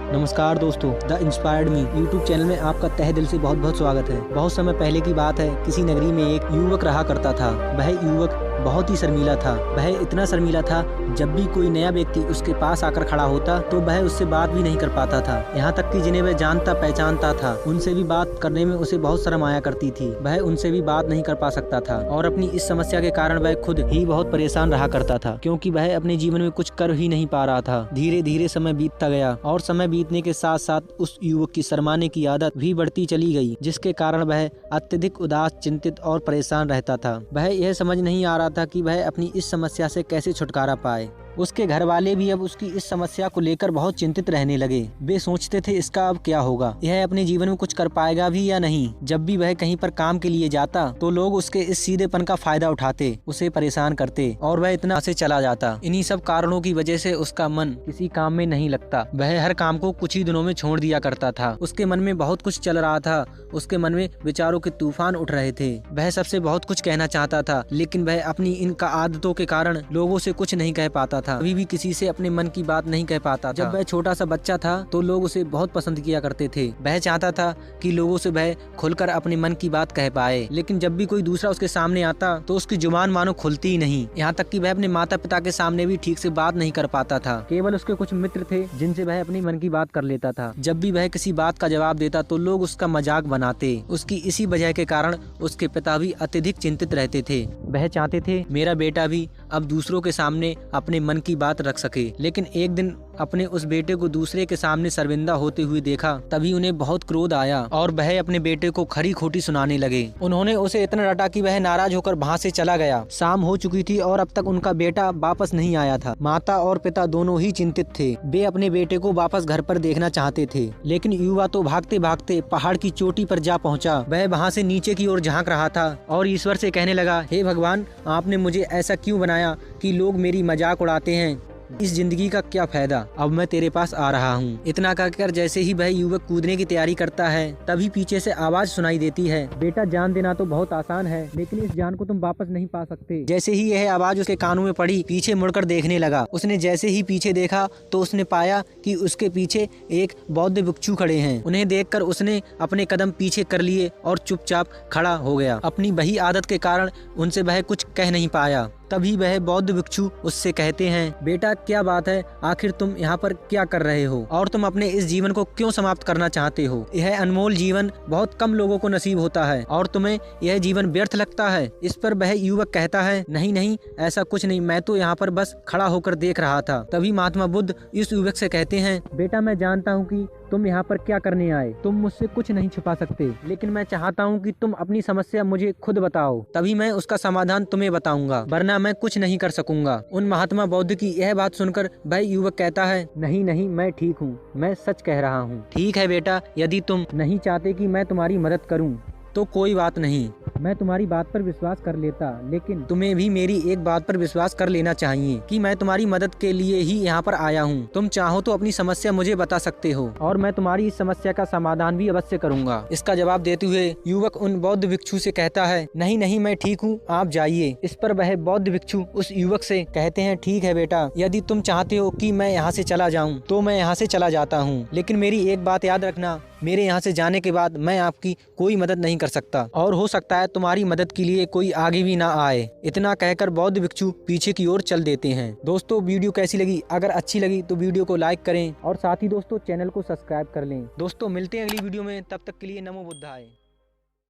नमस्कार दोस्तों, the inspired me YouTube channel में आपका तहे दिल से बहुत बहुत स्वागत है। बहुत समय पहले की बात है, किसी नगरी में एक युवक रहा करता था। वह युवक बहुत ही शर्मीला था। वह इतना शर्मीला था, जब भी कोई नया व्यक्ति उसके पास आकर खड़ा होता तो वह उससे बात भी नहीं कर पाता था। यहाँ तक कि जिन्हें वह जानता पहचानता था, उनसे भी बात करने में उसे बहुत शर्म आया करती थी। वह उनसे भी बात नहीं कर पा सकता था और अपनी इस समस्या के कारण वह खुद ही बहुत परेशान रहा करता था, क्योंकि वह अपने जीवन में कुछ कर ही नहीं पा रहा था। धीरे धीरे समय बीतता गया और समय बीतने के साथ साथ उस युवक की शर्माने की आदत भी बढ़ती चली गई, जिसके कारण वह अत्यधिक उदास, चिंतित और परेशान रहता था। वह यह समझ नहीं आ रहा था कि वह अपनी इस समस्या से कैसे छुटकारा पाए। उसके घर वाले भी अब उसकी इस समस्या को लेकर बहुत चिंतित रहने लगे। वे सोचते थे इसका अब क्या होगा, यह अपने जीवन में कुछ कर पाएगा भी या नहीं। जब भी वह कहीं पर काम के लिए जाता तो लोग उसके इस सीधेपन का फायदा उठाते, उसे परेशान करते और वह इतना से चला जाता। इन्हीं सब कारणों की वजह से उसका मन किसी काम में नहीं लगता। वह हर काम को कुछ ही दिनों में छोड़ दिया करता था। उसके मन में बहुत कुछ चल रहा था, उसके मन में विचारों के तूफान उठ रहे थे। वह सबसे बहुत कुछ कहना चाहता था, लेकिन वह अपनी इनका आदतों के कारण लोगों से कुछ नहीं कह पाता था। कभी भी किसी से अपने मन की बात नहीं कह पाता था। जब वह छोटा सा बच्चा था तो लोग उसे बहुत पसंद किया करते थे। वह चाहता था कि लोगों से वह खुलकर अपने मन की बात कह पाए, लेकिन जब भी कोई दूसरा उसके सामने आता तो उसकी जुबान मानो खुलती ही नहीं। यहाँ तक कि वह अपने माता पिता के सामने भी ठीक से बात नहीं कर पाता था। केवल उसके कुछ मित्र थे जिनसे वह अपनी मन की बात कर लेता था। जब भी वह किसी बात का जवाब देता तो लोग उसका मजाक बनाते। उसकी इसी वजह के कारण उसके पिता भी अत्यधिक चिंतित रहते थे। वह चाहते थे मेरा बेटा भी अब दूसरों के सामने अपने मन की बात रख सके, लेकिन एक दिन अपने उस बेटे को दूसरे के सामने शर्मिंदा होते हुए देखा। तभी उन्हें बहुत क्रोध आया और वह अपने बेटे को खरी खोटी सुनाने लगे। उन्होंने उसे इतना डांटा कि वह नाराज होकर वहाँ से चला गया। शाम हो चुकी थी और अब तक उनका बेटा वापस नहीं आया था। माता और पिता दोनों ही चिंतित थे। वे अपने बेटे को वापस घर पर देखना चाहते थे, लेकिन युवा तो भागते भागते पहाड़ की चोटी पर जा पहुंचा। वह वहाँ से नीचे की ओर झांक रहा था और ईश्वर से कहने लगा, हे भगवान, आपने मुझे ऐसा क्यों बनाया कि लोग मेरी मजाक उड़ाते हैं। इस जिंदगी का क्या फायदा, अब मैं तेरे पास आ रहा हूँ। इतना कहकर जैसे ही वह युवक कूदने की तैयारी करता है, तभी पीछे से आवाज सुनाई देती है, बेटा जान देना तो बहुत आसान है, लेकिन इस जान को तुम वापस नहीं पा सकते। जैसे ही यह आवाज उसके कानों में पड़ी, पीछे मुड़कर देखने लगा। उसने जैसे ही पीछे देखा तो उसने पाया कि उसके पीछे एक बौद्ध भिक्षु खड़े हैं। उन्हें देखकर उसने अपने कदम पीछे कर लिए और चुपचाप खड़ा हो गया। अपनी वही आदत के कारण उनसे वह कुछ कह नहीं पाया। तभी वह बौद्ध भिक्षु उससे कहते हैं, बेटा क्या बात है, आखिर तुम यहाँ पर क्या कर रहे हो और तुम अपने इस जीवन को क्यों समाप्त करना चाहते हो। यह अनमोल जीवन बहुत कम लोगों को नसीब होता है और तुम्हें यह जीवन व्यर्थ लगता है। इस पर वह युवक कहता है, नहीं नहीं, ऐसा कुछ नहीं, मैं तो यहाँ पर बस खड़ा होकर देख रहा था। तभी महात्मा बुद्ध इस युवक से कहते हैं, बेटा मैं जानता हूँ कि तुम यहाँ पर क्या करने आए, तुम मुझसे कुछ नहीं छुपा सकते, लेकिन मैं चाहता हूँ कि तुम अपनी समस्या मुझे खुद बताओ, तभी मैं उसका समाधान तुम्हें बताऊंगा, वरना मैं कुछ नहीं कर सकूंगा। उन महात्मा बौद्ध की यह बात सुनकर वह युवक कहता है, नहीं नहीं, मैं ठीक हूँ, मैं सच कह रहा हूँ। ठीक है बेटा, यदि तुम नहीं चाहते कि मैं तुम्हारी मदद करूँ तो कोई बात नहीं, मैं तुम्हारी बात पर विश्वास कर लेता, लेकिन तुम्हें भी मेरी एक बात पर विश्वास कर लेना चाहिए कि मैं तुम्हारी मदद के लिए ही यहाँ पर आया हूँ। तुम चाहो तो अपनी समस्या मुझे बता सकते हो और मैं तुम्हारी इस समस्या का समाधान भी अवश्य करूँगा। इसका जवाब देते हुए युवक उन बौद्ध भिक्षु से कहता है, नहीं नहीं, मैं ठीक हूँ, आप जाइए। इस पर वह बौद्ध भिक्षु उस युवक से कहते हैं, ठीक है बेटा, यदि तुम चाहते हो कि मैं यहाँ से चला जाऊँ तो मैं यहाँ से चला जाता हूँ, लेकिन मेरी एक बात याद रखना, मेरे यहाँ से जाने के बाद मैं आपकी कोई मदद नहीं कर सकता और हो सकता है तुम्हारी मदद के लिए कोई आगे भी ना आए। इतना कहकर बौद्ध भिक्षु पीछे की ओर चल देते हैं। दोस्तों वीडियो कैसी लगी? अगर अच्छी लगी तो वीडियो को लाइक करें और साथ ही दोस्तों चैनल को सब्सक्राइब कर लें। दोस्तों मिलते हैं अगली वीडियो में, तब तक के लिए नमो बुद्धाय।